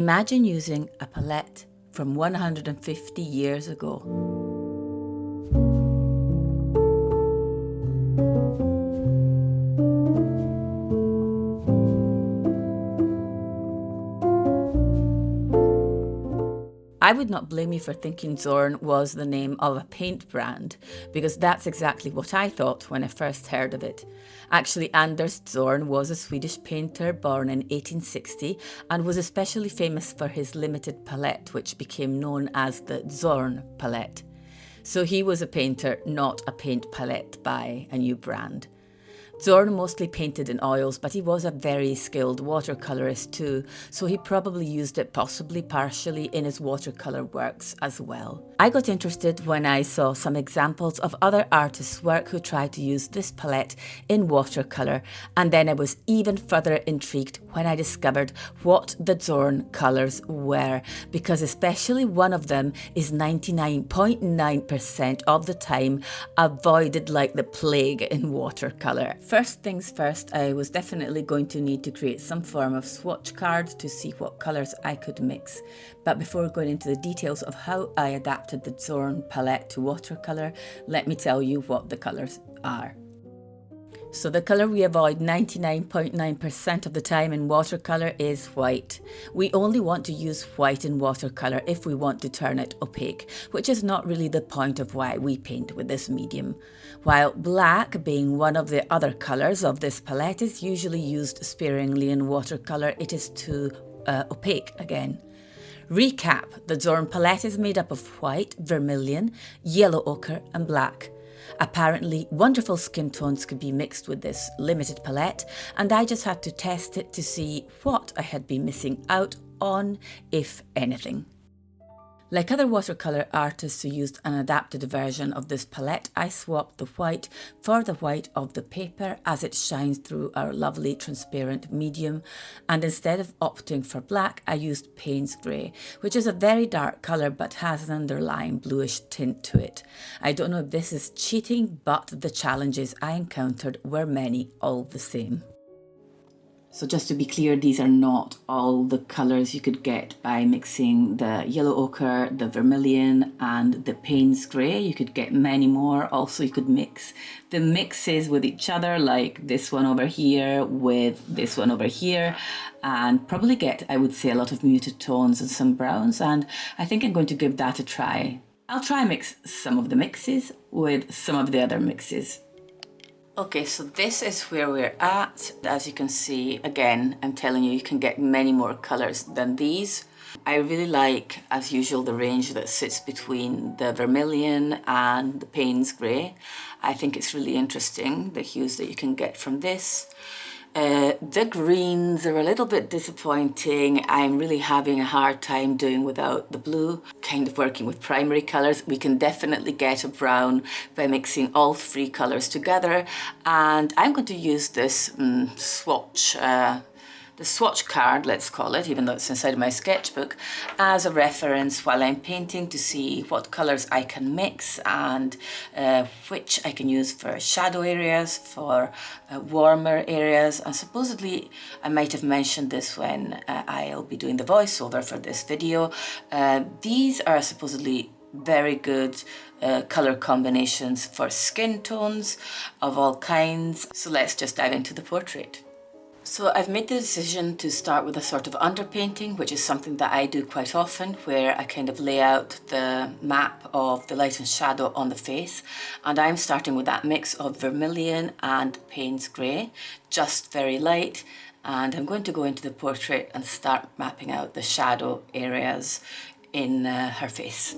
Imagine using a palette from 150 years ago. I would not blame you for thinking Zorn was the name of a paint brand, because that's exactly what I thought when I first heard of it. Actually, Anders Zorn was a Swedish painter born in 1860 and was especially famous for his limited palette, which became known as the Zorn palette. So he was a painter, not a paint palette by a new brand. Zorn mostly painted in oils, but he was a very skilled watercolourist too, so he probably used it possibly partially in his watercolour works as well. I got interested when I saw some examples of other artists' work who tried to use this palette in watercolour, and then I was even further intrigued when I discovered what the Zorn colours were, because especially one of them is 99.9% of the time avoided like the plague in watercolour. First things first, I was definitely going to need to create some form of swatch card to see what colours I could mix. But before going into the details of how I adapted the Zorn palette to watercolour, let me tell you what the colours are. So the colour we avoid 99.9% of the time in watercolour is white. We only want to use white in watercolour if we want to turn it opaque, which is not really the point of why we paint with this medium. While black, being one of the other colours of this palette, is usually used sparingly in watercolour, it is too opaque again. Recap, the Zorn palette is made up of white, vermilion, yellow ochre and black. Apparently, wonderful skin tones could be mixed with this limited palette, and I just had to test it to see what I had been missing out on, if anything. Like other watercolour artists who used an adapted version of this palette, I swapped the white for the white of the paper as it shines through our lovely transparent medium, and instead of opting for black, I used Payne's Grey, which is a very dark colour but has an underlying bluish tint to it. I don't know if this is cheating, but the challenges I encountered were many all the same. So just to be clear, these are not all the colours you could get by mixing the yellow ochre, the vermilion and the Payne's Grey. You could get many more. Also, you could mix the mixes with each other, like this one over here with this one over here, and probably get, I would say, a lot of muted tones and some browns, and I think I'm going to give that a try. I'll try mix some of the mixes with some of the other mixes. Okay, so this is where we're at. As you can see, again, I'm telling you, you can get many more colours than these. I really like, as usual, the range that sits between the vermilion and the Payne's Grey. I think it's really interesting, the hues that you can get from this. The greens are a little bit disappointing. I'm really having a hard time doing without the blue. Kind of working with primary colours. We can definitely get a brown by mixing all three colours together. And I'm going to use this the swatch card, let's call it, even though it's inside of my sketchbook, as a reference while I'm painting to see what colours I can mix and which I can use for shadow areas, for warmer areas. And supposedly, I might have mentioned this when I'll be doing the voiceover for this video. These are supposedly very good colour combinations for skin tones of all kinds. So let's just dive into the portrait. So I've made the decision to start with a sort of underpainting, which is something that I do quite often, where I kind of lay out the map of the light and shadow on the face. And I'm starting with that mix of vermilion and Payne's Grey, just very light. And I'm going to go into the portrait and start mapping out the shadow areas in her face.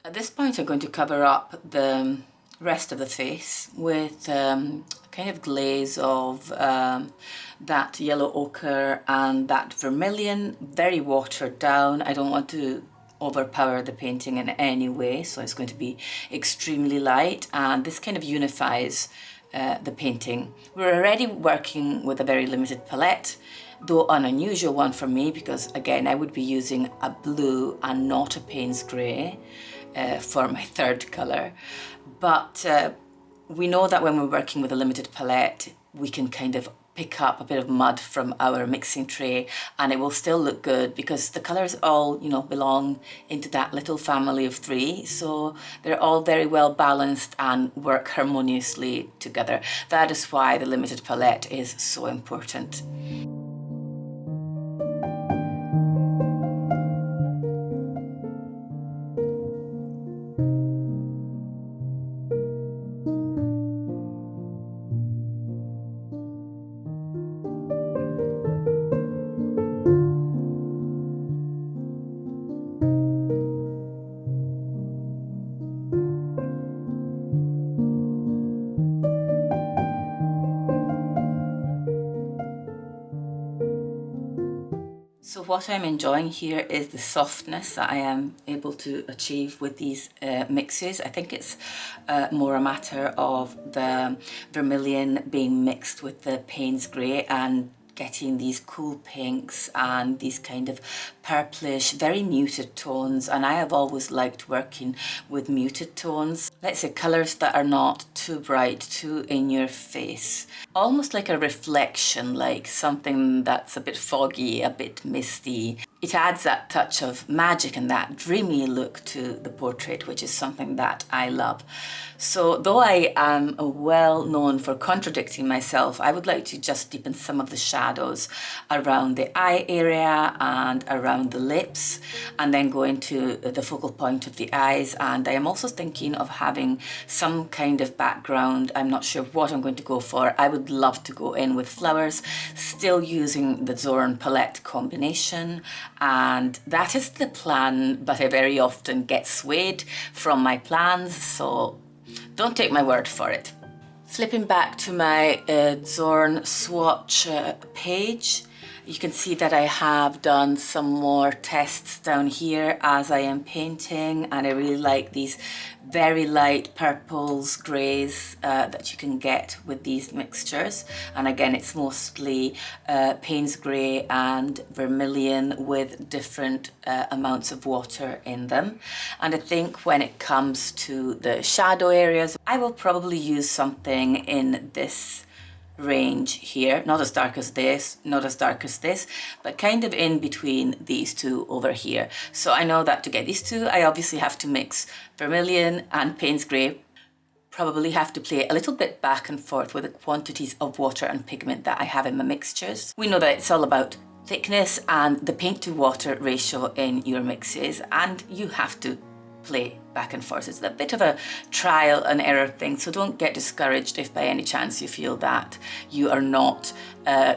At this point I'm going to cover up the rest of the face with kind of glaze of that yellow ochre and that vermilion, very watered down. I don't want to overpower the painting in any way, so it's going to be extremely light, and this kind of unifies the painting. We're already working with a very limited palette, though an unusual one for me, because again I would be using a blue and not a Payne's grey for my third colour. But we know that when we're working with a limited palette, we can kind of pick up a bit of mud from our mixing tray and it will still look good because the colours all, you know, belong into that little family of three. So they're all very well balanced and work harmoniously together. That is why the limited palette is so important. So what I'm enjoying here is the softness that I am able to achieve with these mixes. I think it's more a matter of the vermilion being mixed with the Payne's grey and getting these cool pinks and these kind of purplish, very muted tones. And I have always liked working with muted tones. Let's say colours that are not too bright, too in your face. Almost like a reflection, like something that's a bit foggy, a bit misty. It adds that touch of magic and that dreamy look to the portrait, which is something that I love. So though I am well known for contradicting myself, I would like to just deepen some of the shadows around the eye area and around the lips, and then go into the focal point of the eyes. And I am also thinking of having some kind of background. I'm not sure what I'm going to go for. I would love to go in with flowers, still using the Zorn palette combination. And that is the plan, but I very often get swayed from my plans, so don't take my word for it. Flipping back to my Zorn swatch page, you can see that I have done some more tests down here as I am painting, and I really like these very light purples, greys that you can get with these mixtures. And again, it's mostly Payne's grey and vermilion with different amounts of water in them. And I think when it comes to the shadow areas, I will probably use something in this range here, not as dark as this, not as dark as this, but kind of in between these two over here. So I know that to get these two, I obviously have to mix vermilion and Payne's grey, probably have to play a little bit back and forth with the quantities of water and pigment that I have in my mixtures. We know that it's all about thickness and the paint to water ratio in your mixes, and you have to play back and forth. It's a bit of a trial and error thing, so don't get discouraged if by any chance you feel that you are not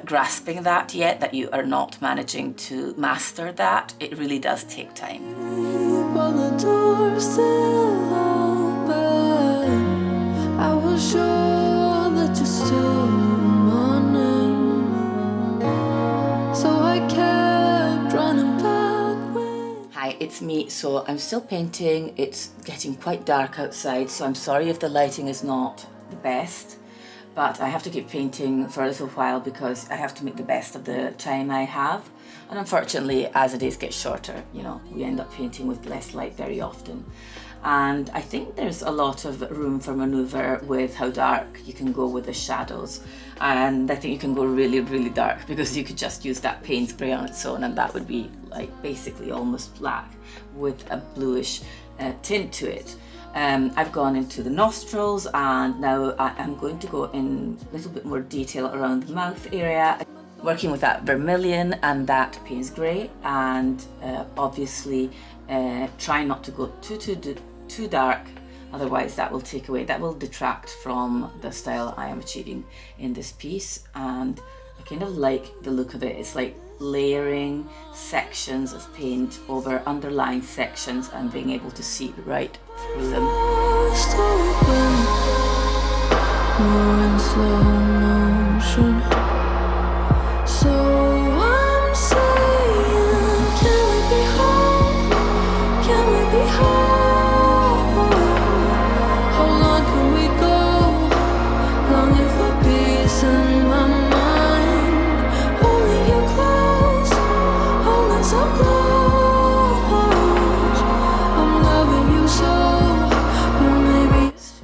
grasping that yet, that you are not managing to master that. It really does take time. While the door's still open, I was sure that you're still my name, so I kept running back. Hi, it's me. So I'm still painting. It's getting quite dark outside, so I'm sorry if the lighting is not the best, but I have to keep painting for a little while because I have to make the best of the time I have. And unfortunately, as the days get shorter, you know, we end up painting with less light very often. And I think there's a lot of room for maneuver with how dark you can go with the shadows. And I think you can go really, really dark because you could just use that Payne's grey on its own, and that would be like basically almost black with a bluish tint to it. I've gone into the nostrils, and now I'm going to go in a little bit more detail around the mouth area, working with that vermilion and that Payne's grey, and obviously try not to go too dark, otherwise that will take away, that will detract from the style I am achieving in this piece. And I kind of like the look of it. It's like layering sections of paint over underlying sections and being able to see right through them. More in slow motion. So I'm saying, can we be whole? Can we be whole? How long can we go? Longing for peace in my mind. Holding you close, holding so close. I'm loving you so, but maybe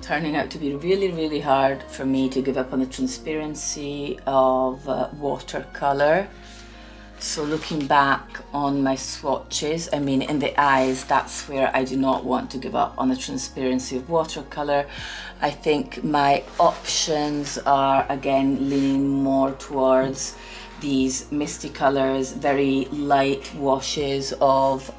Turning out to be really, really hard for me to give up on the transparency of watercolor. So looking back on my swatches, I mean in the eyes, that's where I do not want to give up on the transparency of watercolor. I think my options are again leaning more towards these misty colors, very light washes of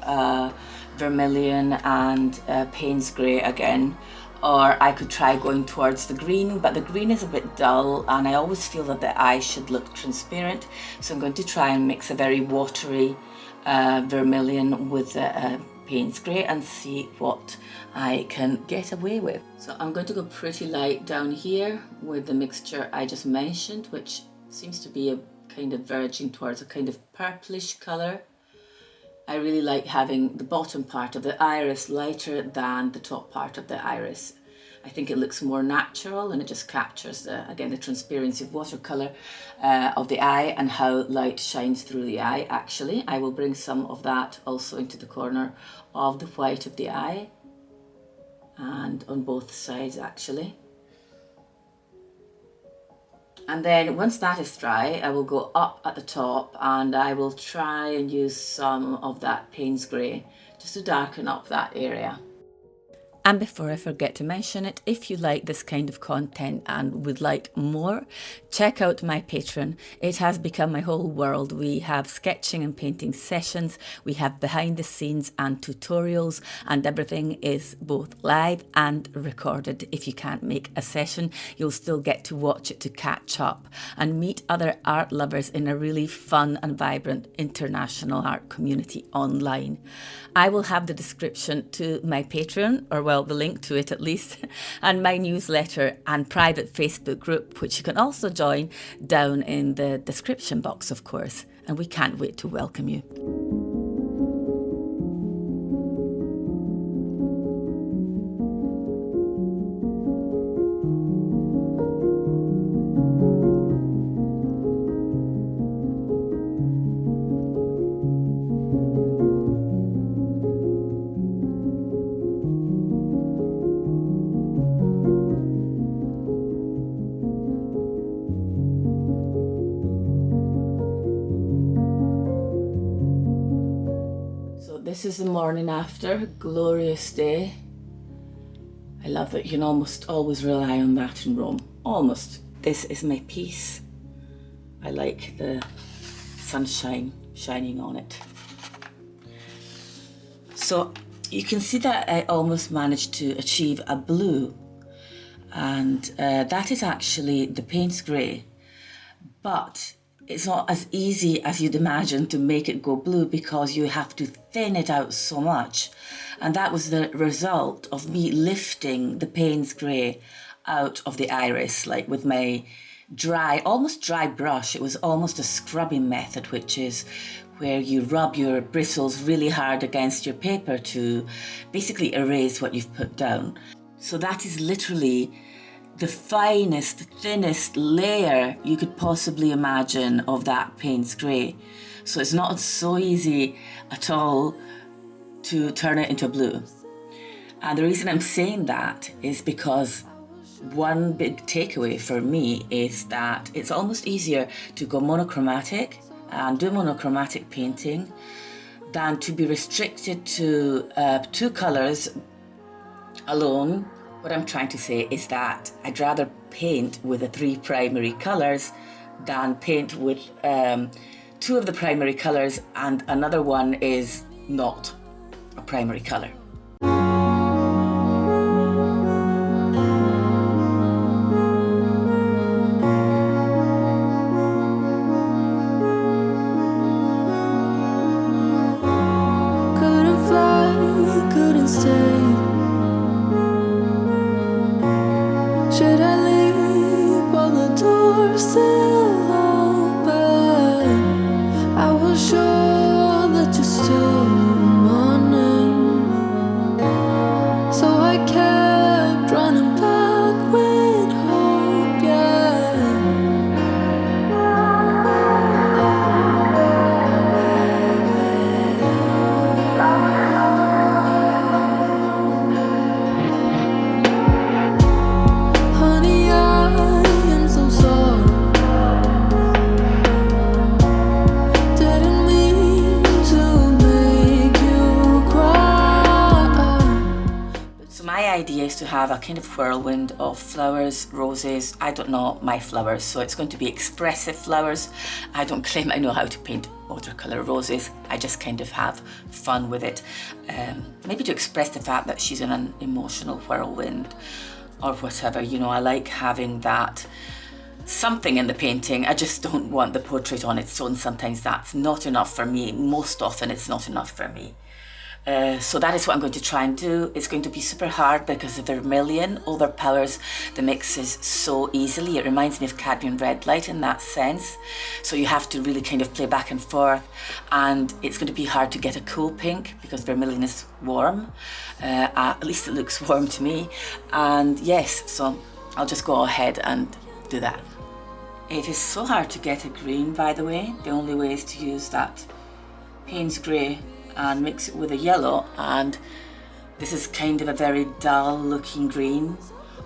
vermilion and Payne's grey again. Or I could try going towards the green, but the green is a bit dull and I always feel that the eye should look transparent. So I'm going to try and mix a very watery vermilion with the Payne's grey and see what I can get away with. So I'm going to go pretty light down here with the mixture I just mentioned, which seems to be a kind of verging towards a kind of purplish colour. I really like having the bottom part of the iris lighter than the top part of the iris. I think it looks more natural and it just captures the transparency of watercolor of the eye and how light shines through the eye. Actually, I will bring some of that also into the corner of the white of the eye and on both sides actually. And then once that is dry, I will go up at the top and I will try and use some of that Payne's grey just to darken up that area. And before I forget to mention it, if you like this kind of content and would like more, check out my Patreon. It has become my whole world. We have sketching and painting sessions, we have behind the scenes and tutorials, and everything is both live and recorded. If you can't make a session, you'll still get to watch it to catch up and meet other art lovers in a really fun and vibrant international art community online. I will have the description to my Patreon, or well, the link to it at least, and my newsletter and private Facebook group, which you can also join down in the description box, of course. And we can't wait to welcome you. This is the morning after, glorious day. I love that you can almost always rely on that in Rome, almost. This is my piece. I like the sunshine shining on it. So you can see that I almost managed to achieve a blue, and that is actually the Payne's grey, but it's not as easy as you'd imagine to make it go blue because you have to thin it out so much. And that was the result of me lifting the Payne's grey out of the iris, like with my dry, almost dry brush. It was almost a scrubbing method, which is where you rub your bristles really hard against your paper to basically erase what you've put down. So that is literally the finest, thinnest layer you could possibly imagine of that Payne's grey. So it's not so easy at all to turn it into blue. And the reason I'm saying that is because one big takeaway for me is that it's almost easier to go monochromatic and do monochromatic painting than to be restricted to two colours alone. What I'm trying to say is that I'd rather paint with the three primary colours than paint with two of the primary colours and another one is not a primary colour. still open. I was sure that you're still my name, so I kept running back with hope, yeah. Honey, I am so sorry. Didn't mean to make you cry. So my idea is to have a kind of whirlwind of flowers, roses, I don't know my flowers, so it's going to be expressive flowers. I don't claim I know how to paint watercolour roses, I just kind of have fun with it. Maybe to express the fact that she's in an emotional whirlwind or whatever, you know, I like having that something in the painting. I just don't want the portrait on its own. Sometimes that's not enough for me. Most often it's not enough for me. So that is what I'm going to try and do. It's going to be super hard because the vermilion overpowers the mixes so easily. It reminds me of cadmium red light in that sense. So you have to really kind of play back and forth, and it's going to be hard to get a cool pink because vermilion is warm. At least it looks warm to me. And yes, so I'll just go ahead and do that. It is so hard to get a green, by the way. The only way is to use that Payne's grey and mix it with a yellow, and this is kind of a very dull looking green,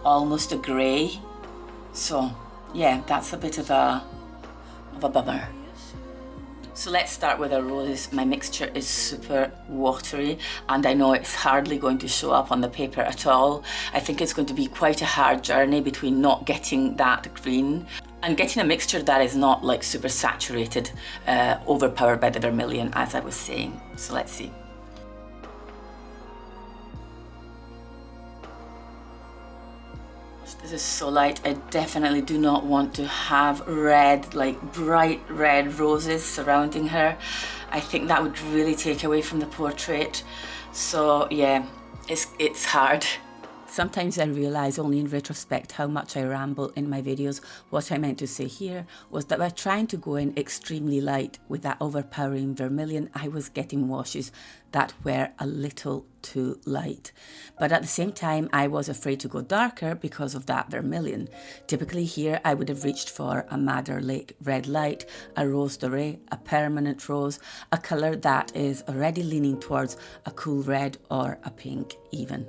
almost a grey. So yeah, that's a bit of a bummer. So let's start with our roses. My mixture is super watery and I know it's hardly going to show up on the paper at all. I think it's going to be quite a hard journey between not getting that green and getting a mixture that is not like super saturated, overpowered by the vermilion, as I was saying. So let's see. This is so light. I definitely do not want to have red, like bright red roses surrounding her. I think that would really take away from the portrait. So yeah, it's hard. Sometimes I realise only in retrospect how much I ramble in my videos. What I meant to say here was that by trying to go in extremely light with that overpowering vermilion, I was getting washes that were a little too light. But at the same time, I was afraid to go darker because of that vermilion. Typically here, I would have reached for a Madder Lake red light, a rose doré, a permanent rose, a colour that is already leaning towards a cool red or a pink even.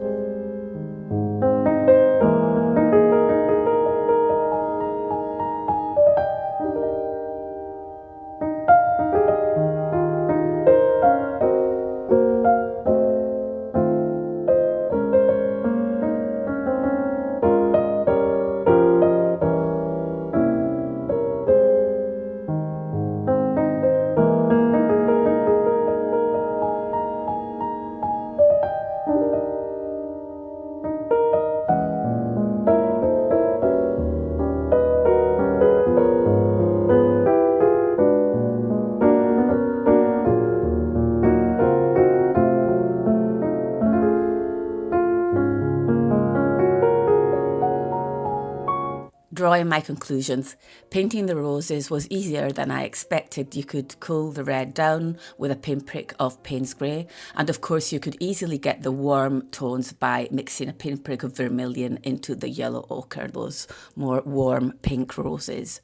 Drawing my conclusions, painting the roses was easier than I expected. You could cool the red down with a pinprick of Payne's grey, and of course you could easily get the warm tones by mixing a pinprick of vermilion into the yellow ochre, those more warm pink roses.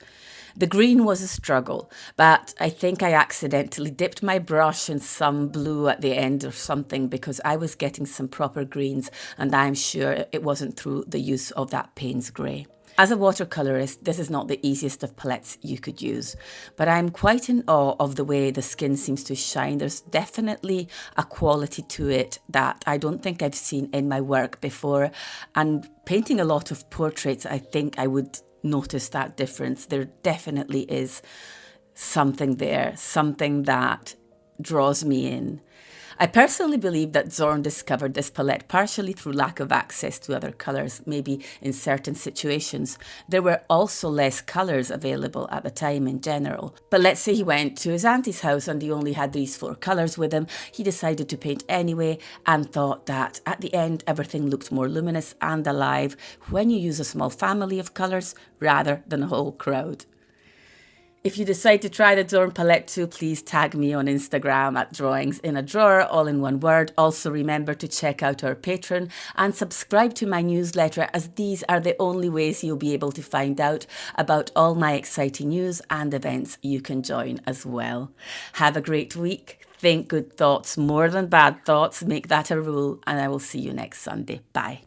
The green was a struggle, but I think I accidentally dipped my brush in some blue at the end or something because I was getting some proper greens, and I'm sure it wasn't through the use of that Payne's grey. As a watercolourist, this is not the easiest of palettes you could use, but I'm quite in awe of the way the skin seems to shine. There's definitely a quality to it that I don't think I've seen in my work before, and painting a lot of portraits, I think I would notice that difference. There definitely is something there, something that draws me in. I personally believe that Zorn discovered this palette partially through lack of access to other colours, maybe in certain situations. There were also less colours available at the time in general. But let's say he went to his auntie's house and he only had these 4 colours with him. He decided to paint anyway and thought that at the end everything looked more luminous and alive when you use a small family of colours rather than a whole crowd. If you decide to try the Zorn palette too, please tag me on Instagram at Drawings in a Drawer, all in one word. Also remember to check out our Patreon and subscribe to my newsletter, as these are the only ways you'll be able to find out about all my exciting news and events you can join as well. Have a great week. Think good thoughts more than bad thoughts. Make that a rule, and I will see you next Sunday. Bye.